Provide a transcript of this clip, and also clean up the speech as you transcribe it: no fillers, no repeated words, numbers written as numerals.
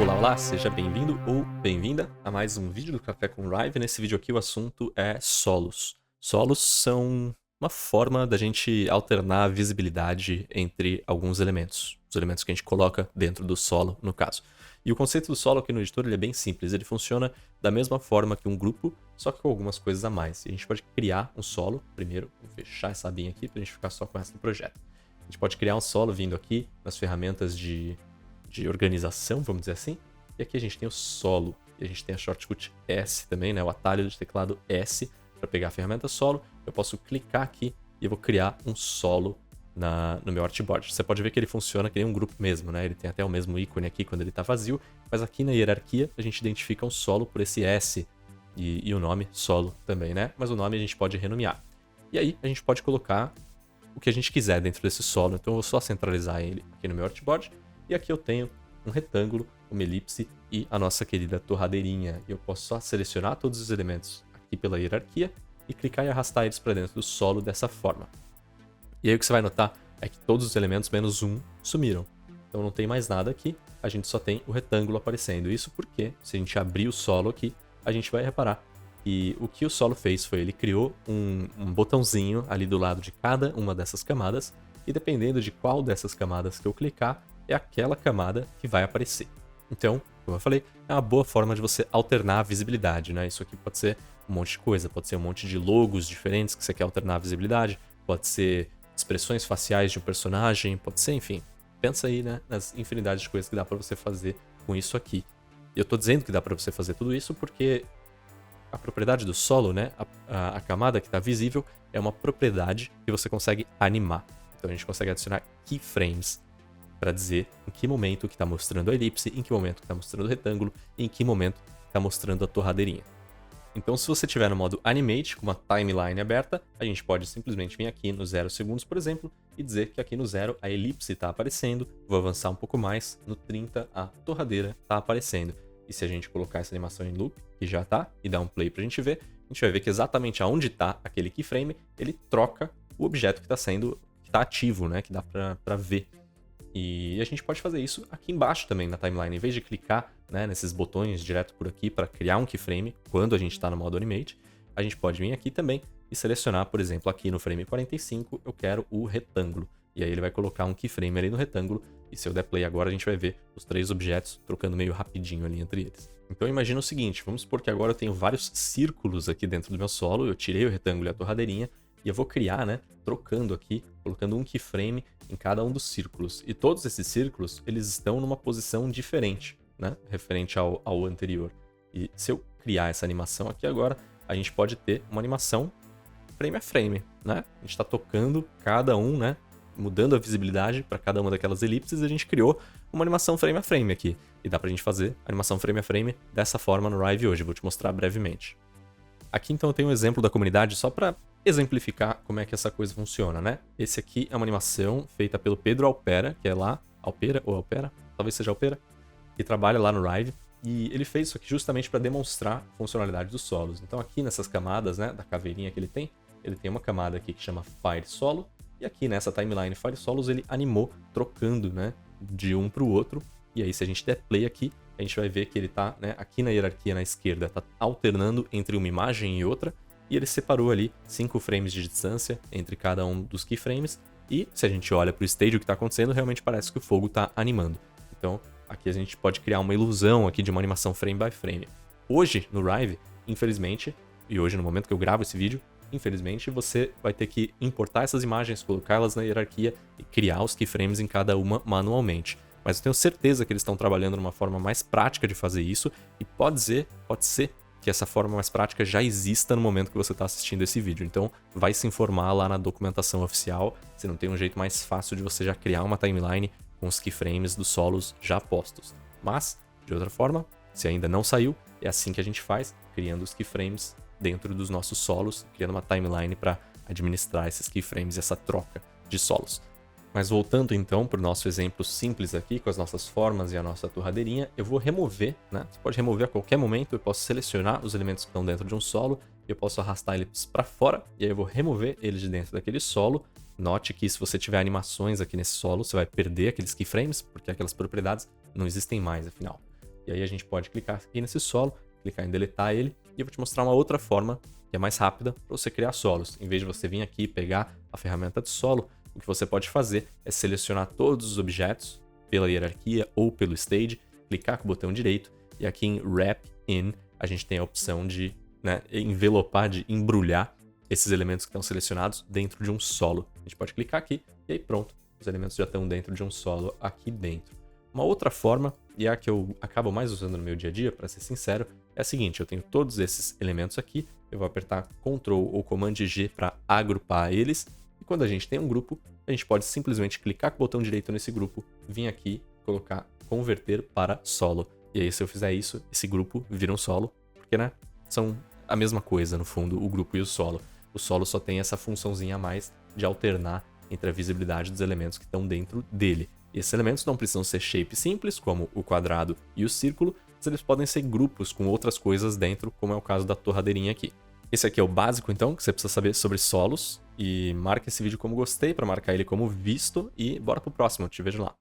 Olá, olá, seja bem-vindo ou bem-vinda a mais um vídeo do Café com Rive. Nesse vídeo aqui o assunto é solos. Solos são uma forma da gente alternar a visibilidade entre alguns elementos. Os elementos que a gente coloca dentro do solo, no caso. E o conceito do solo aqui no editor ele é bem simples. Ele funciona da mesma forma que um grupo, só que com algumas coisas a mais. E a gente pode criar um solo. Primeiro, vou fechar essa abinha aqui para a gente ficar só com essa do projeto. A gente pode criar um solo vindo aqui nas ferramentas de organização, vamos dizer assim. E aqui a gente tem o solo. E a gente tem a shortcut S também, né? O atalho de teclado S para pegar a ferramenta solo. Eu posso clicar aqui e eu vou criar um solo no meu artboard. Você pode ver que ele funciona que nem um grupo mesmo, né? Ele tem até o mesmo ícone aqui quando ele está vazio, mas aqui na hierarquia a gente identifica um solo por esse S e o nome solo também, né? Mas o nome a gente pode renomear. E aí a gente pode colocar o que a gente quiser dentro desse solo. Então eu vou só centralizar ele aqui no meu artboard. E aqui eu tenho um retângulo, uma elipse e a nossa querida torradeirinha. E eu posso só selecionar todos os elementos aqui pela hierarquia e clicar e arrastar eles para dentro do solo dessa forma. E aí o que você vai notar é que todos os elementos menos um sumiram. Então não tem mais nada aqui, a gente só tem o retângulo aparecendo. Isso porque, se a gente abrir o solo aqui, a gente vai reparar que o que o solo fez foi ele criou um botãozinho ali do lado de cada uma dessas camadas e dependendo de qual dessas camadas que eu clicar, é aquela camada que vai aparecer. Então, como eu falei, é uma boa forma de você alternar a visibilidade, né? Isso aqui pode ser um monte de coisa, pode ser um monte de logos diferentes que você quer alternar a visibilidade, pode ser expressões faciais de um personagem, pode ser, enfim. Pensa aí, né, nas infinidades de coisas que dá para você fazer com isso aqui. E eu tô dizendo que dá para você fazer tudo isso porque a propriedade do solo, né, a camada que está visível, é uma propriedade que você consegue animar. Então a gente consegue adicionar keyframes para dizer em que momento que está mostrando a elipse, em que momento que está mostrando o retângulo e em que momento está mostrando a torradeirinha. Então, se você tiver no modo Animate, com uma timeline aberta, a gente pode simplesmente vir aqui no 0 segundos, por exemplo, e dizer que aqui no 0 a elipse está aparecendo, vou avançar um pouco mais, no 30 a torradeira está aparecendo. E se a gente colocar essa animação em loop, que já está, e dar um play para a gente ver vai ver que exatamente aonde está aquele keyframe, ele troca o objeto que está sendo, que está ativo, né, que dá para ver. E a gente pode fazer isso aqui embaixo também na timeline. Em vez de clicar, né, nesses botões direto por aqui para criar um keyframe quando a gente está no modo Animate, a gente pode vir aqui também e selecionar, por exemplo, aqui no frame 45, eu quero o retângulo. E aí ele vai colocar um keyframe ali no retângulo. E se eu der play agora, a gente vai ver os três objetos trocando meio rapidinho ali entre eles. Então imagina o seguinte, vamos supor que agora eu tenho vários círculos aqui dentro do meu solo. Eu tirei o retângulo e a torradeirinha. E eu vou criar, né, trocando aqui, colocando um keyframe em cada um dos círculos. E todos esses círculos, eles estão numa posição diferente, né, referente ao anterior. E se eu criar essa animação aqui agora, a gente pode ter uma animação frame a frame, né? A gente está tocando cada um, né, mudando a visibilidade para cada uma daquelas elipses e a gente criou uma animação frame a frame aqui. E dá pra gente fazer animação frame a frame dessa forma no Rive hoje, vou te mostrar brevemente. Aqui então eu tenho um exemplo da comunidade só para exemplificar como é que essa coisa funciona, né? Esse aqui é uma animação feita pelo Pedro Alpera, que é lá, Alpera ou Alpera, talvez seja Alpera, que trabalha lá no Rive, e ele fez isso aqui justamente para demonstrar a funcionalidade dos solos. Então aqui nessas camadas, né, da caveirinha que ele tem uma camada aqui que chama Fire Solo, e aqui nessa timeline Fire Solos ele animou trocando, né, de um para o outro, e aí se a gente der play aqui, a gente vai ver que ele tá, né, aqui na hierarquia na esquerda, tá alternando entre uma imagem e outra, e ele separou ali 5 frames de distância entre cada um dos keyframes, e se a gente olha para o stage o que está acontecendo, realmente parece que o fogo está animando. Então, aqui a gente pode criar uma ilusão aqui de uma animação frame by frame. Hoje, no Rive, infelizmente, e hoje no momento que eu gravo esse vídeo, infelizmente você vai ter que importar essas imagens, colocá-las na hierarquia e criar os keyframes em cada uma manualmente. Mas eu tenho certeza que eles estão trabalhando numa forma mais prática de fazer isso, e pode ser que essa forma mais prática já exista no momento que você está assistindo esse vídeo. Então, vai se informar lá na documentação oficial, se não tem um jeito mais fácil de você já criar uma timeline com os keyframes dos solos já postos. Mas, de outra forma, se ainda não saiu, é assim que a gente faz, criando os keyframes dentro dos nossos solos, criando uma timeline para administrar esses keyframes e essa troca de solos. Mas voltando então para o nosso exemplo simples aqui, com as nossas formas e a nossa torradeirinha, eu vou remover, né? Você pode remover a qualquer momento, eu posso selecionar os elementos que estão dentro de um solo, eu posso arrastar eles para fora, e aí eu vou remover eles de dentro daquele solo. Note que se você tiver animações aqui nesse solo, você vai perder aqueles keyframes, porque aquelas propriedades não existem mais, afinal. E aí a gente pode clicar aqui nesse solo, clicar em deletar ele, e eu vou te mostrar uma outra forma que é mais rápida para você criar solos. Em vez de você vir aqui e pegar a ferramenta de solo, o que você pode fazer é selecionar todos os objetos pela hierarquia ou pelo stage, clicar com o botão direito, e aqui em Wrap In a gente tem a opção de envelopar, de embrulhar esses elementos que estão selecionados dentro de um solo. A gente pode clicar aqui e aí pronto, os elementos já estão dentro de um solo aqui dentro. Uma outra forma, e é a que eu acabo mais usando no meu dia a dia, para ser sincero, é a seguinte: eu tenho todos esses elementos aqui, eu vou apertar Ctrl ou Command G para agrupar eles, e quando a gente tem um grupo, a gente pode simplesmente clicar com o botão direito nesse grupo, vir aqui, colocar converter para solo. E aí se eu fizer isso, esse grupo vira um solo, porque são a mesma coisa no fundo, o grupo e o solo. O solo só tem essa funçãozinha a mais de alternar entre a visibilidade dos elementos que estão dentro dele. E esses elementos não precisam ser shapes simples, como o quadrado e o círculo, mas eles podem ser grupos com outras coisas dentro, como é o caso da torradeirinha aqui. Esse aqui é o básico, então, que você precisa saber sobre solos. E marca esse vídeo como gostei, para marcar ele como visto, e bora pro próximo, eu te vejo lá.